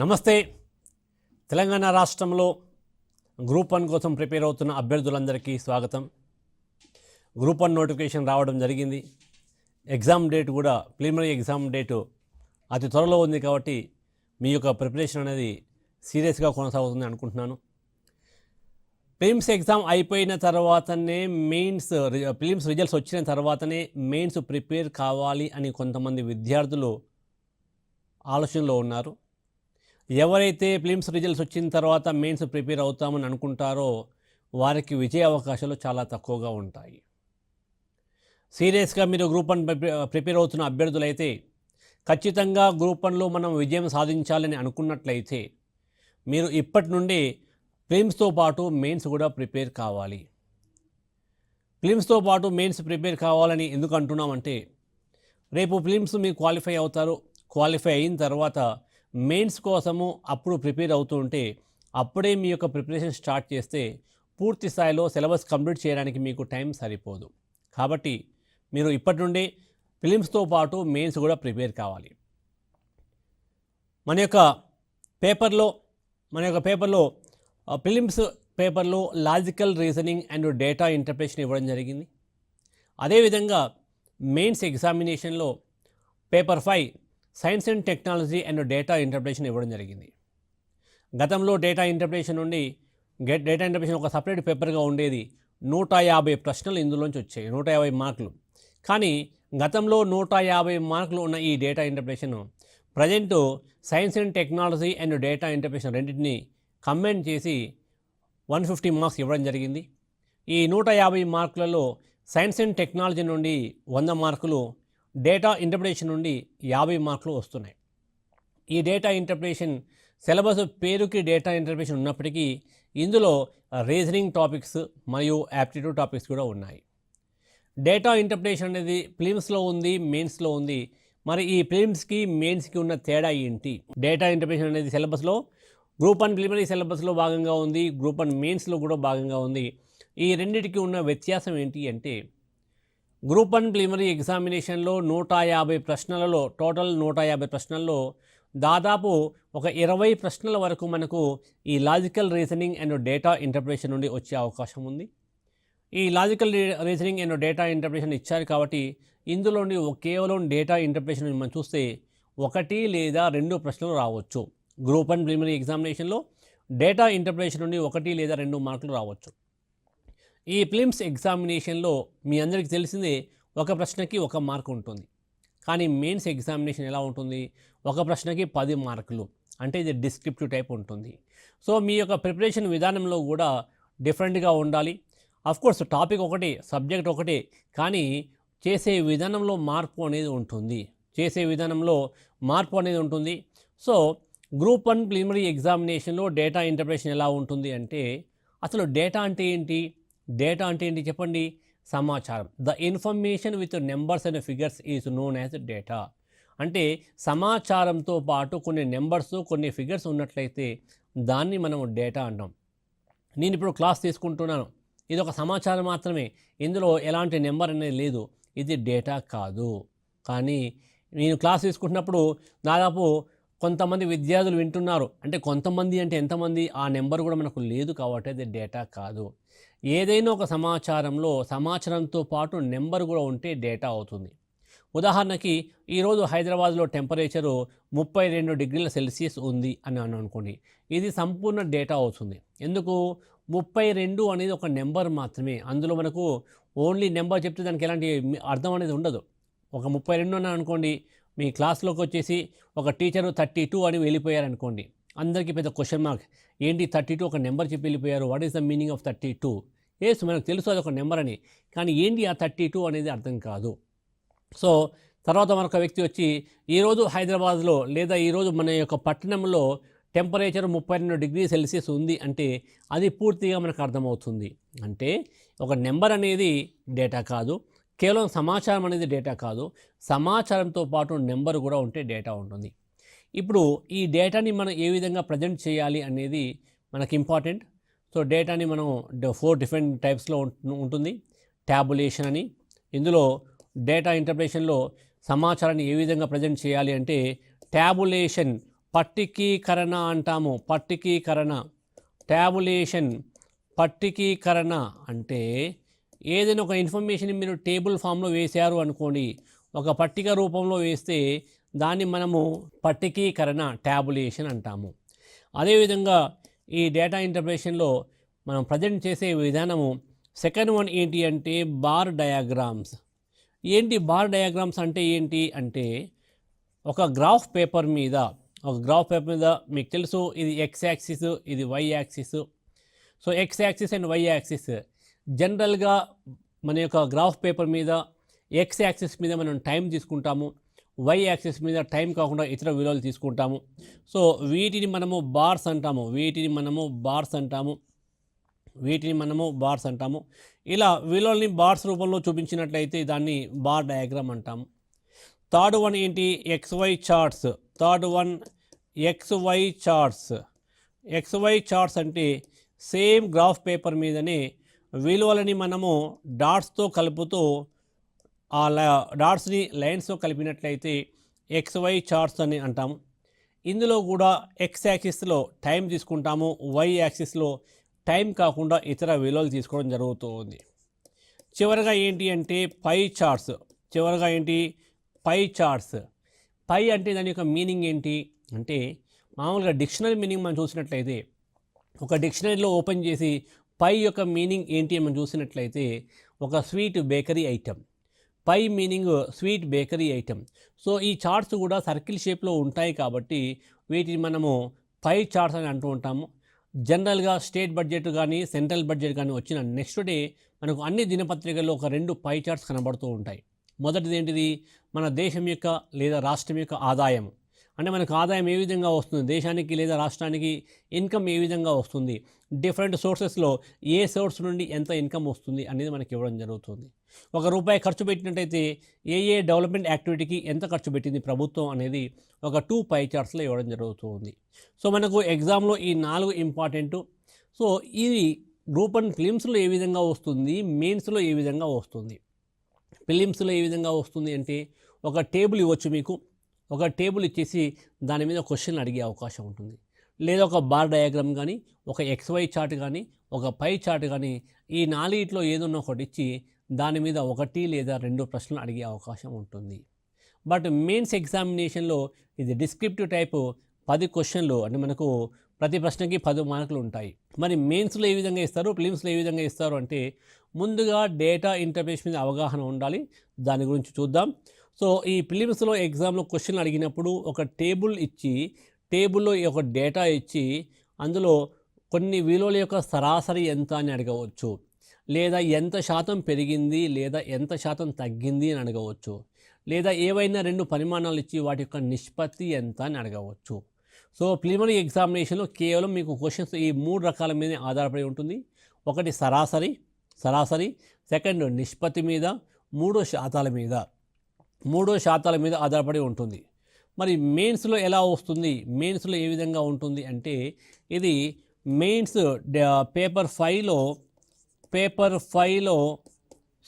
నమస్తే. తెలంగాణ రాష్ట్రంలో గ్రూప్ 1 కోసం ప్రిపేర్ అవుతున్న అభ్యర్థులందరికీ స్వాగతం. గ్రూప్ 1 నోటిఫికేషన్ రావడం జరిగింది. ఎగ్జామ్ డేట్ కూడా ప్రిలిమినరీ ఎగ్జామ్ డేటు అతి త్వరలో ఉంది కాబట్టి మీ యొక్క ప్రిపరేషన్ అనేది సీరియస్గా కొనసాగుతుంది అనుకుంటున్నాను. ప్రిలిమ్స్ ఎగ్జామ్ అయిపోయిన తర్వాతనే ప్రిలిమ్స్ రిజల్ట్స్ వచ్చిన తర్వాతనే మెయిన్స్ ప్రిపేర్ కావాలి అని కొంతమంది విద్యార్థులు ఆలోచనలో ఉన్నారు. ఎవరైతే ప్రిలిమ్స్ రిజల్ట్స్ వచ్చిన తర్వాత మెయిన్స్ ప్రిపేర్ అవుతామని అనుకుంటారో వారికి విజయ అవకాశాలు చాలా తక్కువగా ఉంటాయి. సీరియస్గా మీరు గ్రూప్ 1 ప్రిపేర్ అవుతున్న అభ్యర్థులైతే ఖచ్చితంగా గ్రూప్ 1లో మనం విజయం సాధించాలని అనుకున్నట్లయితే మీరు ఇప్పటి నుండి ప్రిలిమ్స్తో పాటు మెయిన్స్ కూడా ప్రిపేర్ కావాలి. ప్రిలిమ్స్తో పాటు మెయిన్స్ ప్రిపేర్ కావాలని ఎందుకు అంటున్నామంటే రేపు ప్రిలిమ్స్ మీరు క్వాలిఫై అవుతారు. క్వాలిఫై అయిన తర్వాత మెయిన్స్ కోసము అప్పుడు ప్రిపేర్ అవుతూ ఉంటే అప్పుడే మీ యొక్క ప్రిపరేషన్ స్టార్ట్ చేస్తే పూర్తి స్థాయిలో సిలబస్ కంప్లీట్ చేయడానికి మీకు టైం సరిపోదు. కాబట్టి మీరు ఇప్పటి నుండే ప్రిలిమ్స్తో పాటు మెయిన్స్ కూడా ప్రిపేర్ కావాలి. మన యొక్క పేపర్లో ప్రిలిమ్స్ పేపర్లో logical reasoning and data interpretation ఇవ్వడం జరిగింది. అదేవిధంగా మెయిన్స్ ఎగ్జామినేషన్లో paper 5 science and technology and data interpretation ఇవ్వడం జరిగింది. గతంలో డేటా ఇంటర్ప్రిటేషన్ ఒక సపరేట్ పేపర్గా ఉండేది. 150 ప్రశ్నలు ఇందులోంచి వచ్చాయి, 150 మార్కులు. కానీ గతంలో 150 మార్కులు ఉన్న ఈ data interpretation present science and technology and data interpretation రెండింటిని కంబైన్ చేసి 150 మార్క్స్ ఇవ్వడం జరిగింది. ఈ 150 మార్కులలో సైన్స్ అండ్ టెక్నాలజీ నుండి 100 మార్కులు, డేటా ఇంటర్ప్రిటేషన్ నుండి 50 మార్కులు వస్తున్నాయి. ఈ డేటా ఇంటర్ప్రిటేషన్ సిలబస్ పేరుకి డేటా ఇంటర్ప్రిటేషన్ ఉన్నప్పటికీ ఇందులో రీజనింగ్ టాపిక్స్ మరియు యాప్టిట్యూడ్ టాపిక్స్ కూడా ఉన్నాయి. డేటా ఇంటర్ప్రిటేషన్ అనేది ప్రిలిమ్స్లో ఉంది, మెయిన్స్లో ఉంది. మరి ఈ ప్రిలిమ్స్కి మెయిన్స్కి ఉన్న తేడా ఏంటి? డేటా ఇంటర్ప్రిటేషన్ అనేది సిలబస్లో గ్రూప్ 1 ప్రిలిమినరీ సిలబస్లో భాగంగా ఉంది, గ్రూప్ 1 మెయిన్స్లో కూడా భాగంగా ఉంది. ఈ రెండింటికి ఉన్న వ్యత్యాసం ఏంటి అంటే గ్రూప్ 1 ప్రిలిమినరీ ఎగ్జామినేషన్లో 150 ప్రశ్నలలో టోటల్ 150 ప్రశ్నల్లో దాదాపు ఒక 20 ప్రశ్నల వరకు మనకు ఈ logical reasoning and data interpretation నుండి వచ్చే అవకాశం ఉంది. ఈ logical reasoning and data interpretation ఇచ్చారు కాబట్టి ఇందులోని కేవలం డేటా ఇంటర్ప్రిటేషన్ మనం చూస్తే 1 లేదా 2 ప్రశ్నలు రావచ్చు. గ్రూప్ 1 ప్రిలిమినరీ ఎగ్జామినేషన్లో డేటా ఇంటర్ప్రిటేషన్ నుండి 1 లేదా 2 మార్కులు రావచ్చు. ఈ ప్రిలిమ్స్ ఎగ్జామినేషన్లో మీ అందరికీ తెలిసిందే ఒక ప్రశ్నకి 1 మార్కు ఉంటుంది. కానీ మెయిన్స్ ఎగ్జామినేషన్ ఎలా ఉంటుంది? ఒక ప్రశ్నకి 10 మార్కులు, అంటే ఇది డిస్క్రిప్టివ్ టైప్ ఉంటుంది. సో మీ యొక్క ప్రిపరేషన్ విధానంలో కూడా డిఫరెంట్గా ఉండాలి. అఫ్కోర్స్ టాపిక్ ఒకటే, సబ్జెక్ట్ ఒకటే, కానీ చేసే విధానంలో మార్పు అనేది ఉంటుంది. సో గ్రూప్ 1 ప్రిలిమినరీ ఎగ్జామినేషన్లో డేటా ఇంటర్ప్రిటేషన్ ఎలా ఉంటుంది అంటే అసలు డేటా అంటే ఏంటి చెప్పండి? సమాచారం. The information with numbers and figures is known as data. అంటే సమాచారంతో పాటు కొన్ని నెంబర్స్, కొన్ని ఫిగర్స్ ఉన్నట్లయితే దాన్ని మనం డేటా అంటాం. నేను ఇప్పుడు క్లాస్ తీసుకుంటున్నాను, ఇది ఒక సమాచారం మాత్రమే, ఇందులో ఎలాంటి నెంబర్ అనేది లేదు, ఇది డేటా కాదు. కానీ నేను క్లాస్ తీసుకుంటున్నప్పుడు దాదాపు కొంతమంది విద్యార్థులు వింటున్నారు, అంటే కొంతమంది అంటే ఎంతమంది, ఆ నెంబర్ కూడా మనకు లేదు కాబట్టి అది డేటా కాదు. ఏదైనా ఒక సమాచారంతో పాటు నెంబర్ కూడా ఉంటే డేటా అవుతుంది. ఉదాహరణకి ఈరోజు హైదరాబాద్లో టెంపరేచరు 32 డిగ్రీల సెల్సియస్ ఉంది అని అనుకోండి, ఇది సంపూర్ణ డేటా అవుతుంది. ఎందుకు? 32 అనేది ఒక నెంబర్ మాత్రమే, అందులో మనకు ఓన్లీ నెంబర్ చెప్తే దానికి ఎలాంటి అర్థం అనేది ఉండదు. ఒక 32 అని అనుకోండి, మీ క్లాస్లోకి వచ్చేసి ఒక టీచరు 32 అని వెళ్ళిపోయారనుకోండి, అందరికీ పెద్ద క్వశ్చన్ మార్క్, ఏంటి 32 ఒక నెంబర్ చెప్పి వెళ్ళిపోయారు, what is the meaning of 32? మనకు తెలుసు అది ఒక నెంబర్ అని, కానీ ఏంటి ఆ 32 అనేది అర్థం కాదు. సో తర్వాత మరొక వ్యక్తి వచ్చి ఈరోజు హైదరాబాద్లో లేదా ఈరోజు మన యొక్క పట్టణంలో టెంపరేచర్ 32 డిగ్రీ సెల్సియస్ ఉంది అంటే అది పూర్తిగా మనకు అర్థమవుతుంది. అంటే ఒక నెంబర్ అనేది డేటా కాదు, కేవలం సమాచారం అనేది డేటా కాదు, సమాచారంతో పాటు నెంబర్ కూడా ఉంటే డేటా ఉంటుంది. ఇప్పుడు ఈ డేటాని మనం ఏ విధంగా ప్రజెంట్ చేయాలి అనేది మనకి ఇంపార్టెంట్. సో డేటాని మనం 4 డిఫరెంట్ టైప్స్లో ఉంటుంది. ట్యాబులేషన్ అని, ఇందులో డేటా ఇంటర్ప్రిటేషన్లో సమాచారాన్ని ఏ విధంగా ప్రజెంట్ చేయాలి అంటే ట్యాబులేషన్ పట్టికీకరణ అంటాము. పట్టికీకరణ, ట్యాబులేషన్. పట్టికీకరణ అంటే ఏదైనా ఒక ఇన్ఫర్మేషన్ మీరు టేబుల్ ఫామ్లో వేశారు అనుకోండి, ఒక పట్టిక రూపంలో వేస్తే దాన్ని మనము పట్టికీకరణ, ట్యాబులేషన్ అంటాము. అదేవిధంగా ఈ డేటా ఇంటర్ప్రిటేషన్లో మనం ప్రజెంట్ చేసే విధానము సెకండ్ వన్ ఏంటి అంటే బార్ డయాగ్రామ్స్. ఏంటి బార్ డయాగ్రామ్స్ అంటే ఏంటి అంటే ఒక గ్రాఫ్ పేపర్ మీద మీకు తెలుసు ఇది ఎక్స్ యాక్సిస్, ఇది y axis. So x axis and y axis జనరల్గా మన యొక్క గ్రాఫ్ పేపర్ మీద ఎక్స్ యాక్సిస్ మీద మనం టైం తీసుకుంటాము, వై యాక్సిస్ మీద టైం కాకుండా ఇతర విలువలు తీసుకుంటాము. సో వీటిని మనము బార్స్ అంటాము. ఇలా విలువల్ని బార్స్ రూపంలో చూపించినట్లయితే దాన్ని బార్ డయాగ్రామ్ అంటాము. థర్డ్ వన్ ఏంటి XY చార్ట్స్. XY చార్ట్స్ అంటే సేమ్ గ్రాఫ్ పేపర్ మీదనే విలువలని మనము డాట్స్తో కలుపుతూ ఆ డాట్స్ని లైన్స్తో కలిపినట్లయితే XY చార్ట్స్ అని అంటాము. ఇందులో కూడా ఎక్స్ యాక్సిస్లో టైం తీసుకుంటాము, వై యాక్సిస్లో టైం కాకుండా ఇతర విలువలు తీసుకోవడం జరుగుతుంది. చివరగా ఏంటి అంటే పై చార్ట్స్. పై అంటే దాని యొక్క మీనింగ్ ఏంటి అంటే మామూలుగా డిక్షనరీ మీనింగ్ మనం చూసినట్లయితే, ఒక డిక్షనరీలో ఓపెన్ చేసి పై యొక్క మీనింగ్ ఏంటి అని మనం చూసినట్లయితే ఒక sweet bakery item. Pie meaning sweet bakery item. So ఈ చార్ట్స్ కూడా సర్కిల్ షేప్లో ఉంటాయి కాబట్టి వీటిని మనము పై చార్ట్స్ అని అంటూ ఉంటాము. జనరల్గా స్టేట్ బడ్జెట్ కానీ సెంట్రల్ బడ్జెట్ కానీ వచ్చిన నెక్స్ట్ డే మనకు అన్ని దినపత్రికల్లో ఒక 2 పై చార్ట్స్ కనబడుతూ ఉంటాయి. మొదటిది ఏంటిది, మన దేశం యొక్క లేదా రాష్ట్రం యొక్క ఆదాయం. అంటే మనకు ఆదాయం ఏ విధంగా వస్తుంది, దేశానికి లేదా రాష్ట్రానికి ఇన్కమ్ ఏ విధంగా వస్తుంది, డిఫరెంట్ సోర్సెస్లో ఏ సోర్స్ నుండి ఎంత ఇన్కమ్ వస్తుంది అనేది మనకి ఇవ్వడం జరుగుతుంది. ₹1 ఖర్చు పెట్టినట్టయితే ఏ డెవలప్మెంట్ యాక్టివిటీకి ఎంత ఖర్చు పెట్టింది ప్రభుత్వం అనేది ఒక 2 పై చార్ట్స్లో ఇవ్వడం జరుగుతుంది. సో మనకు ఎగ్జామ్లో ఈ 4 ఇంపార్టెంటు. సో ఇది గ్రూప్ 1 ప్రిలిమ్స్లో ఏ విధంగా వస్తుంది, మెయిన్స్లో ఏ విధంగా వస్తుంది. ప్రిలిమ్స్లో ఏ విధంగా వస్తుంది అంటే ఒక టేబుల్ ఇవ్వచ్చు మీకు, ఒక టేబుల్ ఇచ్చేసి దాని మీద క్వశ్చన్ అడిగే అవకాశం ఉంటుంది. లేదా ఒక బార్ డయాగ్రామ్ కానీ, ఒక XY చార్ట్ కానీ, ఒక పై చార్ట్ కానీ, ఈ 4 ఏదన్నా ఒకటి ఇచ్చి దాని మీద 1 లేదా 2 ప్రశ్నలు అడిగే అవకాశం ఉంటుంది. బట్ మెయిన్స్ ఎగ్జామినేషన్లో ఇది డిస్క్రిప్టివ్ టైపు 10 క్వశ్చన్లు, అంటే మనకు ప్రతి ప్రశ్నకి 10 మార్కులు ఉంటాయి. మరి మెయిన్స్లో ఏ విధంగా ఇస్తారు, ప్రిలిమ్స్లో ఏ విధంగా ఇస్తారు అంటే ముందుగా డేటా ఇంటర్ప్రిటేషన్ మీద అవగాహన ఉండాలి. దాని గురించి చూద్దాం. సో ఈ ప్రిలిమ్స్లో ఎగ్జామ్లో క్వశ్చన్లు అడిగినప్పుడు ఒక టేబుల్ ఇచ్చి, టేబుల్లో ఒక డేటా ఇచ్చి అందులో కొన్ని విలువల యొక్క సరాసరి ఎంత అని అడగవచ్చు, లేదా ఎంత శాతం పెరిగింది లేదా ఎంత శాతం తగ్గింది అని అడగవచ్చు, లేదా ఏవైనా 2 పరిమాణాలు ఇచ్చి వాటి యొక్క నిష్పత్తి ఎంత అని అడగవచ్చు. సో ప్రిలిమినరీ ఎగ్జామినేషన్లో కేవలం మీకు క్వశ్చన్స్ ఈ 3 రకాల మీద ఆధారపడి ఉంటుంది. ఒకటి సరాసరి, సెకండ్ నిష్పత్తి మీద, 3 శాతాల మీద ఆధారపడి ఉంటుంది. మరి మెయిన్స్లో ఎలా వస్తుంది, మెయిన్స్లో ఏ విధంగా ఉంటుంది అంటే ఇది మెయిన్స్ పేపర్ 5లో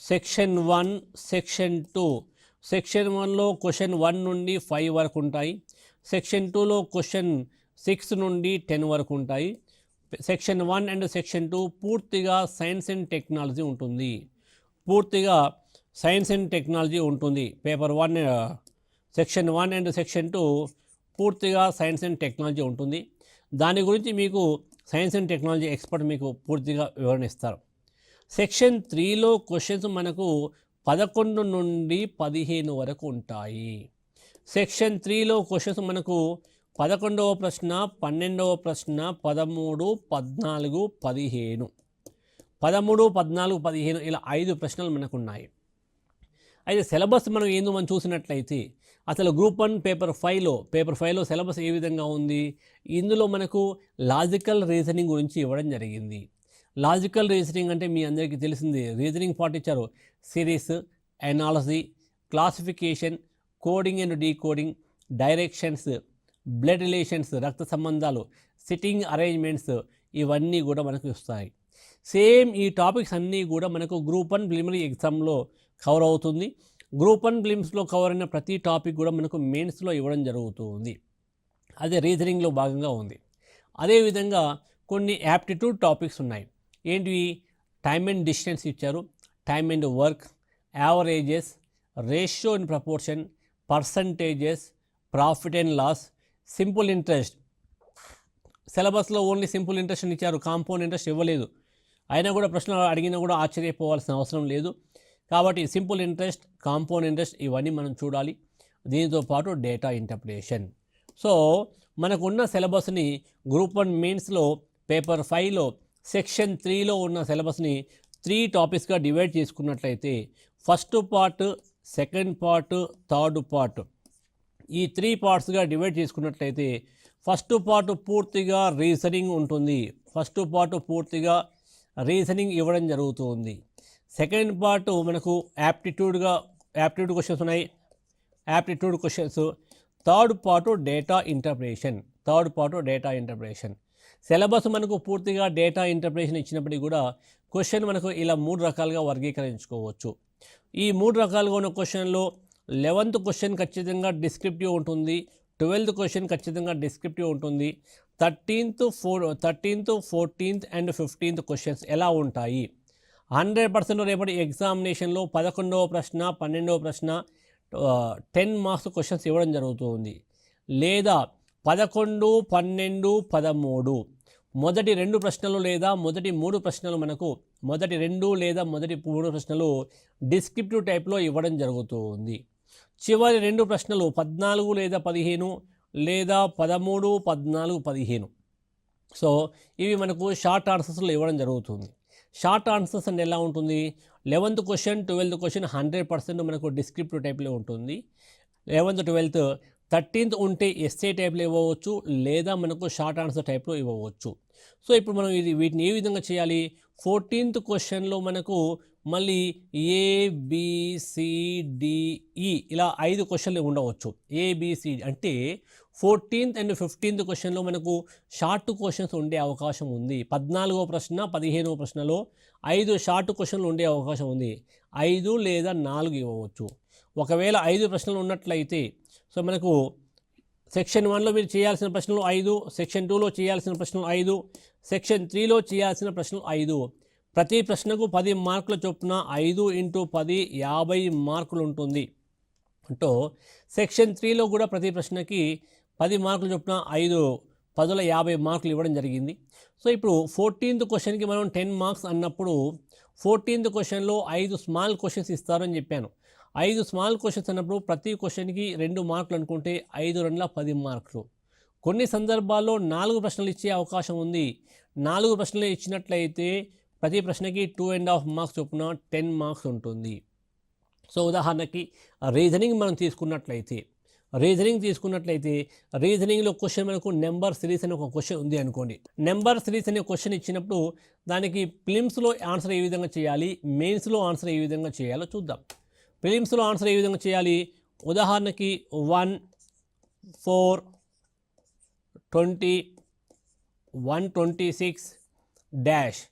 సెక్షన్ 1, సెక్షన్ 2. సెక్షన్ 1లో క్వశ్చన్ 1 నుండి 5 వరకు ఉంటాయి. సెక్షన్ 2లో క్వశ్చన్ 6 నుండి 10 వరకు ఉంటాయి. సెక్షన్ 1 అండ్ సెక్షన్ 2 పూర్తిగా సైన్స్ అండ్ టెక్నాలజీ ఉంటుంది. పేపర్ 1 సెక్షన్ 1 అండ్ సెక్షన్ 2 పూర్తిగా సైన్స్ అండ్ టెక్నాలజీ ఉంటుంది. దాని గురించి మీకు సైన్స్ అండ్ టెక్నాలజీ ఎక్స్పర్ట్ మీకు పూర్తిగా వివరణ ఇస్తారు. సెక్షన్ 3లో క్వశ్చన్స్ మనకు 11 నుండి 15 వరకు ఉంటాయి. సెక్షన్ 3లో క్వశ్చన్స్ మనకు 11వ ప్రశ్న, 12వ ప్రశ్న, 13, 14, 15 ఇలా 5 ప్రశ్నలు మనకు ఉన్నాయి. అయితే సిలబస్ మనం చూసినట్లయితే అసలు గ్రూప్ 1 పేపర్ 5లో సిలబస్ ఏ విధంగా ఉంది, ఇందులో మనకు లాజికల్ రీజనింగ్ గురించి ఇవ్వడం జరిగింది. లాజికల్ రీజనింగ్ అంటే మీ అందరికీ తెలిసింది, రీజనింగ్ పార్ట్ ఇచ్చారు. Series, analogy, classification, coding and decoding, directions, blood relations, రక్త సంబంధాలు, సిట్టింగ్ అరేంజ్మెంట్స్, ఇవన్నీ కూడా మనకు వస్తాయి. సేమ్ ఈ టాపిక్స్ అన్నీ కూడా మనకు గ్రూప్ 1 ప్రిలిమినరీ ఎగ్జామ్లో కవర్ అవుతుంది. గ్రూప్ 1 ప్రిలిమ్స్లో కవర్ అయిన ప్రతి టాపిక్ కూడా మనకు మెయిన్స్లో ఇవ్వడం జరుగుతుంది. అదే రీజనింగ్లో భాగంగా ఉంది. అదేవిధంగా కొన్ని యాప్టిట్యూడ్ టాపిక్స్ ఉన్నాయి. ఏంటివి? టైమ్ అండ్ డిస్టెన్స్ ఇచ్చారు, time and work, averages, ratio and proportion, percentages, profit and loss, simple interest. సిలబస్లో ఓన్లీ సింపుల్ ఇంట్రెస్ట్ అని ఇచ్చారు, కాంపౌండ్ ఇంట్రెస్ట్ ఇవ్వలేదు. అయినా కూడా ప్రశ్న అడిగినా కూడా ఆశ్చర్యపోవాల్సిన అవసరం లేదు. కాబట్టి సింపుల్ ఇంట్రెస్ట్, కాంపౌండ్ ఇంట్రెస్ట్ ఇవన్నీ మనం చూడాలి. దీనితో పాటు డేటా ఇంటర్ప్రిటేషన్. సో మనకున్న సిలబస్ని గ్రూప్ 1 మెయిన్స్లో పేపర్ 5లో సెక్షన్ 3లో ఉన్న సిలబస్ని 3 టాపిక్స్గా డివైడ్ చేసుకున్నట్లయితే first part, second part, third part, ఈ 3 పార్ట్స్గా డివైడ్ చేసుకున్నట్లయితే ఫస్ట్ పార్ట్ పూర్తిగా రీజనింగ్ ఉంటుంది. ఫస్ట్ పార్ట్ పూర్తిగా రీజనింగ్ ఇవ్వడం జరుగుతుంది. సెకండ్ పార్ట్ మనకు యాప్టిట్యూడ్ క్వశ్చన్స్ ఉన్నాయి, aptitude questions. Third part data interpretation. Syllabus మనకు పూర్తిగా డేటా ఇంటర్ప్రిటేషన్ ఇచ్చినప్పటికీ కూడా క్వశ్చన్ మనకు ఇలా 3 రకాలుగా వర్గీకరించుకోవచ్చు. ఈ 3 రకాలుగా ఉన్న క్వశ్చన్లో 11th క్వశ్చన్ ఖచ్చితంగా డిస్క్రిప్టివ్ ఉంటుంది, 12th క్వశ్చన్ ఖచ్చితంగా డిస్క్రిప్టివ్ ఉంటుంది. 13th, 14th and 15th questions ఎలా ఉంటాయి? 100% రేపటి ఎగ్జామినేషన్లో 11వ ప్రశ్న, 12వ ప్రశ్న 10 మార్క్స్ క్వశ్చన్స్ ఇవ్వడం జరుగుతుంది. లేదా 11, 12, 13 మొదటి 2 ప్రశ్నలు లేదా మొదటి 3 ప్రశ్నలు మనకు మొదటి 2 లేదా మొదటి 3 ప్రశ్నలు డిస్క్రిప్టివ్ టైప్లో ఇవ్వడం జరుగుతుంది. చివరి 2 ప్రశ్నలు 14 లేదా 15 లేదా 13, 14, 15. సో ఇవి మనకు షార్ట్ ఆన్సర్స్లో ఇవ్వడం జరుగుతుంది. షార్ట్ ఆన్సర్స్ అంటే ఎలా ఉంటుంది? 11th క్వశ్చన్, 12th క్వశ్చన్ 100% మనకు డిస్క్రిప్టివ్ టైప్లో ఉంటుంది. 11th, 12th, 13th ఉంటే ఎస్ఏ టైప్లో ఇవ్వవచ్చు, లేదా మనకు షార్ట్ ఆన్సర్ టైప్లో ఇవ్వవచ్చు. సో ఇప్పుడు మనం వీటిని ఏ విధంగా చేయాలి? 14th క్వశ్చన్లో మనకు మళ్ళీ ABCDE ఇలా 5 క్వశ్చన్లు ఉండవచ్చు. ABC అంటే 14th అండ్ 15th క్వశ్చన్లో మనకు షార్ట్ క్వశ్చన్స్ ఉండే అవకాశం ఉంది. 14వ ప్రశ్న, 15వ ప్రశ్నలో 5 షార్ట్ క్వశ్చన్లు ఉండే అవకాశం ఉంది. 5 లేదా 4 ఇవ్వవచ్చు. ఒకవేళ 5 ప్రశ్నలు ఉన్నట్లయితే సో మనకు సెక్షన్ 1లో మీరు చేయాల్సిన ప్రశ్నలు 5, సెక్షన్ 2లో చేయాల్సిన ప్రశ్నలు 5, సెక్షన్ 3లో చేయాల్సిన ప్రశ్నలు 5. ప్రతి ప్రశ్నకు 10 మార్కుల చొప్పున 5 × 10 50 మార్కులు ఉంటుంది. అంటూ సెక్షన్ 3లో కూడా ప్రతి ప్రశ్నకి 10 మార్కుల చొప్పున 5 10ల 50 మార్కులు ఇవ్వడం జరిగింది. సో ఇప్పుడు 14th క్వశ్చన్కి మనం 10 మార్క్స్ అన్నప్పుడు 14th క్వశ్చన్లో 5 స్మాల్ క్వశ్చన్స్ ఇస్తారని చెప్పాను. 5 స్మాల్ క్వశ్చన్స్ అన్నప్పుడు ప్రతి క్వశ్చన్కి 2 మార్కులు అనుకుంటే 5 × 2 10 మార్కులు. కొన్ని సందర్భాల్లో 4 ప్రశ్నలు ఇచ్చే అవకాశం ఉంది. 4 ప్రశ్నలు ఇచ్చినట్లయితే ప్రతి ప్రశ్నకి 2.5 మార్క్స్ చొప్పున 10 మార్క్స్ ఉంటుంది. సో ఉదాహరణకి రీజనింగ్ మనం తీసుకున్నట్లయితే రీజనింగ్లో క్వశ్చన్ మనకు నెంబర్ సిరీస్ అనే ఒక క్వశ్చన్ ఉంది అనుకోండి. నెంబర్ సిరీస్ అనే క్వశ్చన్ ఇచ్చినప్పుడు దానికి ప్రిలిమ్స్లో ఆన్సర్ ఏ విధంగా చేయాలి, మెయిన్స్లో ఆన్సర్ ఏ విధంగా చేయాలో చూద్దాం. ప్రిలిమ్స్లో ఆన్సర్ ఏ విధంగా చేయాలి? ఉదాహరణకి 1, 4, 20, 126 డాష్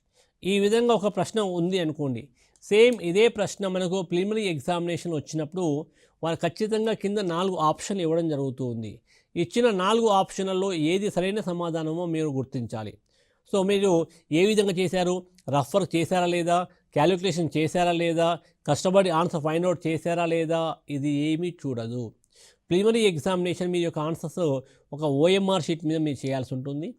ఈ విధంగా ఒక ప్రశ్న ఉంది అనుకోండి. సేమ్ ఇదే ప్రశ్న మనకు ప్రిలిమినరీ ఎగ్జామినేషన్ వచ్చినప్పుడు వాళ్ళు ఖచ్చితంగా కింద 4 ఆప్షన్లు ఇవ్వడం జరుగుతుంది. ఇచ్చిన 4 ఆప్షన్లలో ఏది సరైన సమాధానమో మీరు గుర్తించాలి. సో మీరు ఏ విధంగా చేశారు? రఫ్ వర్క్ చేశారా లేదా, క్యాలిక్యులేషన్ చేశారా లేదా, కష్టపడి ఆన్సర్ ఫైండ్ అవుట్ చేశారా లేదా, ఇది ఏమీ చూడదు. ప్రిలిమినరీ ఎగ్జామినేషన్ మీ యొక్క ఆన్సర్స్ ఒక OMR షీట్ మీద మీరు చేయాల్సి ఉంటుంది.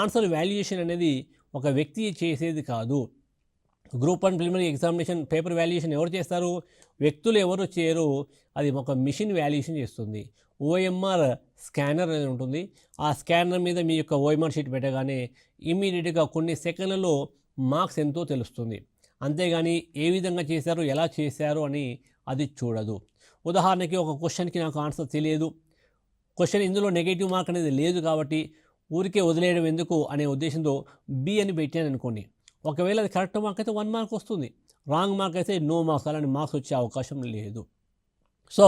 ఆన్సర్ వాల్యుయేషన్ అనేది ఒక వ్యక్తి చేసేది కాదు. Group 1 preliminary examination paper valuation ఎవరు చేస్తారు? వ్యక్తులు ఎవరు చేయరు, అది ఒక మిషన్ వాల్యుయేషన్ చేస్తుంది. OMR స్కానర్ అనేది ఉంటుంది. ఆ స్కానర్ మీద మీ యొక్క OMR షీట్ పెట్టగానే ఇమీడియట్గా కొన్ని సెకండ్లలో మార్క్స్ ఎంతో తెలుస్తుంది. అంతేగాని ఏ విధంగా చేశారు, ఎలా చేశారు అని అది చూడదు. ఉదాహరణకి ఒక క్వశ్చన్కి నాకు ఆన్సర్ తెలియదు, క్వశ్చన్ ఇందులో నెగిటివ్ మార్క్ అనేది లేదు కాబట్టి ఊరికే వదిలేయడం ఎందుకు అనే ఉద్దేశంతో B అని పెట్టాను అనుకోండి. ఒకవేళ అది కరెక్ట్ మార్క్ అయితే 1 మార్క్ వస్తుంది, రాంగ్ మార్క్ అయితే నో మార్క్స్, అలాంటి మార్క్స్ వచ్చే అవకాశం లేదు. సో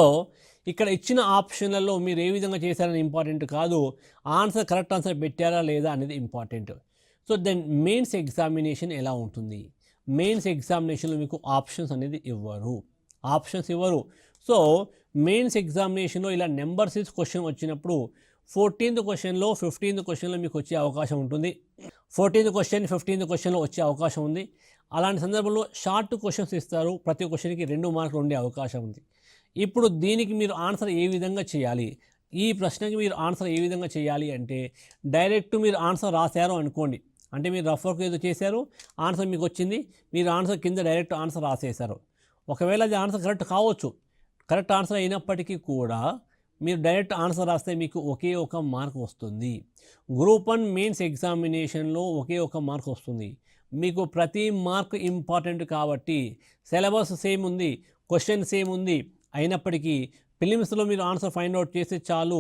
ఇక్కడ ఇచ్చిన ఆప్షన్లలో మీరు ఏ విధంగా చేశారని ఇంపార్టెంట్ కాదు, ఆన్సర్ కరెక్ట్ ఆన్సర్ పెట్టారా లేదా అనేది important. So then mains examination ఎలా ఉంటుంది? మెయిన్స్ ఎగ్జామినేషన్లో మీకు ఆప్షన్స్ అనేది ఇవ్వరు. సో మెయిన్స్ ఎగ్జామినేషన్లో ఇలా నెంబర్ సిరీస్ క్వశ్చన్ వచ్చినప్పుడు 14th క్వశ్చన్లో 15th క్వశ్చన్లో మీకు వచ్చే అవకాశం ఉంటుంది. 14th క్వశ్చన్ 15th క్వశ్చన్లో వచ్చే అవకాశం ఉంది. అలాంటి సందర్భంలో షార్ట్ క్వశ్చన్స్ ఇస్తారు, ప్రతి క్వశ్చన్కి 2 మార్కులు ఉండే అవకాశం ఉంది. ఇప్పుడు దీనికి మీరు ఆన్సర్ ఏ విధంగా చేయాలి, ఈ ప్రశ్నకి మీరు ఆన్సర్ ఏ విధంగా చేయాలి అంటే డైరెక్ట్ మీరు ఆన్సర్ రాశారు అనుకోండి, అంటే మీరు రఫ్ వర్క్ ఏదో చేశారు, ఆన్సర్ మీకు వచ్చింది, మీరు ఆన్సర్ కింద డైరెక్ట్ ఆన్సర్ రాసేశారు. ఒకవేళ అది ఆన్సర్ కరెక్ట్ కావచ్చు, కరెక్ట్ ఆన్సర్ అయినప్పటికీ కూడా మీరు డైరెక్ట్ ఆన్సర్ రాస్తే మీకు ఒకే ఒక మార్క్ వస్తుంది. గ్రూప్ 1 మెయిన్స్ ఎగ్జామినేషన్లో ఒకే ఒక మార్క్ వస్తుంది. మీకు ప్రతి మార్క్ ఇంపార్టెంట్ కాబట్టి సిలబస్ సేమ్ ఉంది, క్వశ్చన్ సేమ్ ఉంది, అయినప్పటికీ ప్రిలిమ్స్లో మీరు ఆన్సర్ ఫైండ్ అవుట్ చేస్తే చాలు.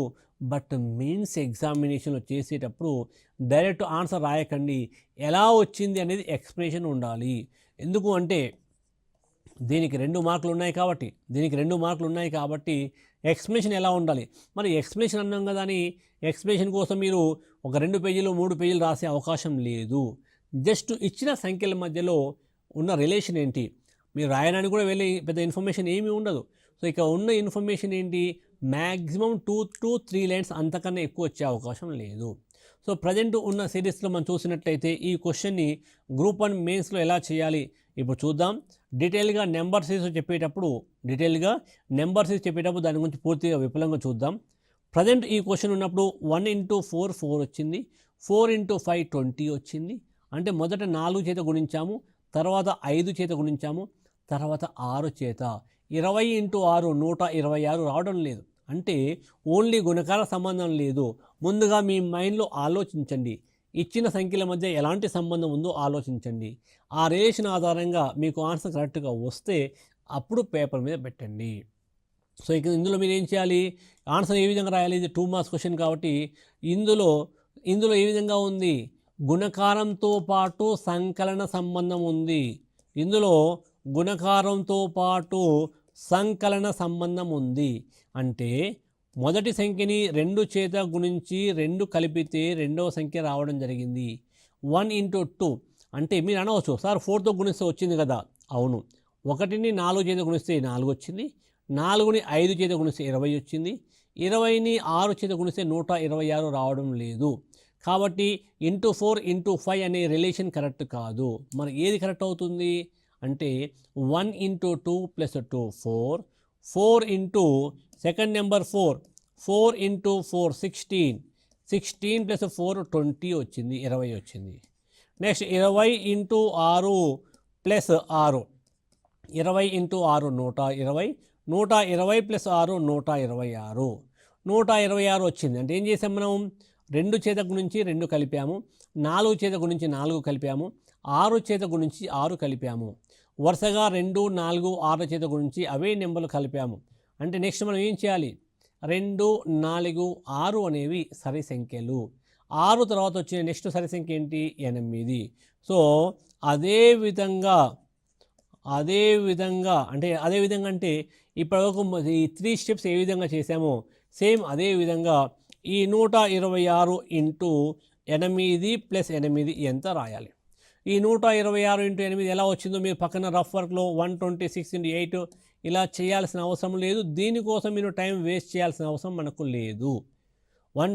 బట్ మెయిన్స్ ఎగ్జామినేషన్లో చేసేటప్పుడు డైరెక్ట్ ఆన్సర్ రాయకండి, ఎలా వచ్చింది అనేది ఎక్స్ప్లెనేషన్ ఉండాలి. ఎందుకు అంటే దీనికి 2 మార్కులు ఉన్నాయి కాబట్టి ఎక్స్ప్లెనేషన్ ఎలా ఉండాలి. మరి ఎక్స్ప్లెనేషన్ అన్నాం కదా అని ఎక్స్ప్లెనేషన్ కోసం మీరు ఒక 2 పేజీలు 3 పేజీలు రాసే అవకాశం లేదు. జస్ట్ ఇచ్చిన సంఖ్యల మధ్యలో ఉన్న రిలేషన్ ఏంటి, మీరు రాయడానికి కూడా వెళ్ళి పెద్ద ఇన్ఫర్మేషన్ ఏమీ ఉండదు. సో ఇక ఉన్న ఇన్ఫర్మేషన్ ఏంటి, మ్యాక్సిమం 2 to 3 లైన్స్, అంతకన్నా ఎక్కువ వచ్చే అవకాశం లేదు. సో ప్రజెంట్ ఉన్న సిరీస్లో మనం చూసినట్లయితే ఈ క్వశ్చన్ని గ్రూప్ 1 మెయిన్స్లో ఎలా చేయాలి ఇప్పుడు చూద్దాం. డీటెయిల్గా నెంబర్ సిరీస్ చెప్పేటప్పుడు దాని గురించి పూర్తిగా విపులంగా చూద్దాం. ప్రజెంట్ ఈ క్వశ్చన్ ఉన్నప్పుడు 1 into 4 4 వచ్చింది, 4 into 5 20 వచ్చింది. అంటే మొదట 4 చేత గుణించాము, తర్వాత 5 చేత గుణించాము, తర్వాత 6 చేత. 20 into 6 126 రావడం లేదు. అంటే ఓన్లీ గుణకార సంబంధం లేదు. ముందుగా మీ మైండ్లో ఆలోచించండి, ఇచ్చిన సంఖ్యల మధ్య ఎలాంటి సంబంధం ఉందో ఆలోచించండి. ఆ రిలేషన్ ఆధారంగా మీకు ఆన్సర్ కరెక్ట్గా వస్తే అప్పుడు పేపర్ మీద పెట్టండి. సో ఇక ఇందులో మీరు ఏం చేయాలి, ఆన్సర్ ఏ విధంగా రాయాలి, ఇది 2 మార్క్స్ క్వశ్చన్ కాబట్టి ఇందులో ఏ విధంగా ఉంది, గుణకారంతో పాటు సంకలన సంబంధం ఉంది. ఇందులో గుణకారంతో పాటు సంకలన సంబంధం ఉంది. అంటే మొదటి సంఖ్యని 2 చేత గుణించి 2 కలిపితే రెండవ సంఖ్య రావడం జరిగింది. 1 into 2 అంటే మీరు అనవచ్చు, సార్ 4తో గుణిస్తే వచ్చింది కదా. అవును, 1ని 4 చేత గుణిస్తే 4 వచ్చింది, 4ని 5 చేత గుణిస్తే 20 వచ్చింది, 20ని 6 చేత గుణిస్తే 126 రావడం లేదు. కాబట్టి ఇంటూ 4 into 5 అనే రిలేషన్ కరెక్ట్ కాదు. మరి ఏది కరెక్ట్ అవుతుంది అంటే 1 into 2 plus 2 4, 4 into second number 4 into 4 16 plus 4 20 వచ్చింది, 20 వచ్చింది. Next 20 into 6 plus 6, 20 into 6 120, 120 plus 6 126, 126 వచ్చింది. అంటే ఏం చేసాం మనం, 2 చేత గుణించి 2 కలిపాము, 4 చేత గుణించి 4 కలిపాము, 6 చేత గుణించి 6 కలిపాము, వరుసగా 2 4 6 చేత గుణించి అవే నెంబర్లు కలిపాము. అంటే నెక్స్ట్ మనం ఏం చేయాలి, 2 4 6 అనేవి సరి సంఖ్యలు. 6 తర్వాత వచ్చిన నెక్స్ట్ సరి సంఖ్య ఏంటి, 8. సో అదే విధంగా అంటే ఇప్పటివరకు ఈ 3 స్టెప్స్ ఏ విధంగా చేసామో సేమ్ అదే విధంగా ఈ 126 into 8 plus 8 ఎంత రాయాలి. ఈ 126 into 8 ఎలా వచ్చిందో మీరు పక్కన రఫ్ వర్క్లో 126 into 8 ఇలా చేయాల్సిన అవసరం లేదు. దీనికోసం మీరు టైం వేస్ట్ చేయాల్సిన అవసరం మనకు లేదు.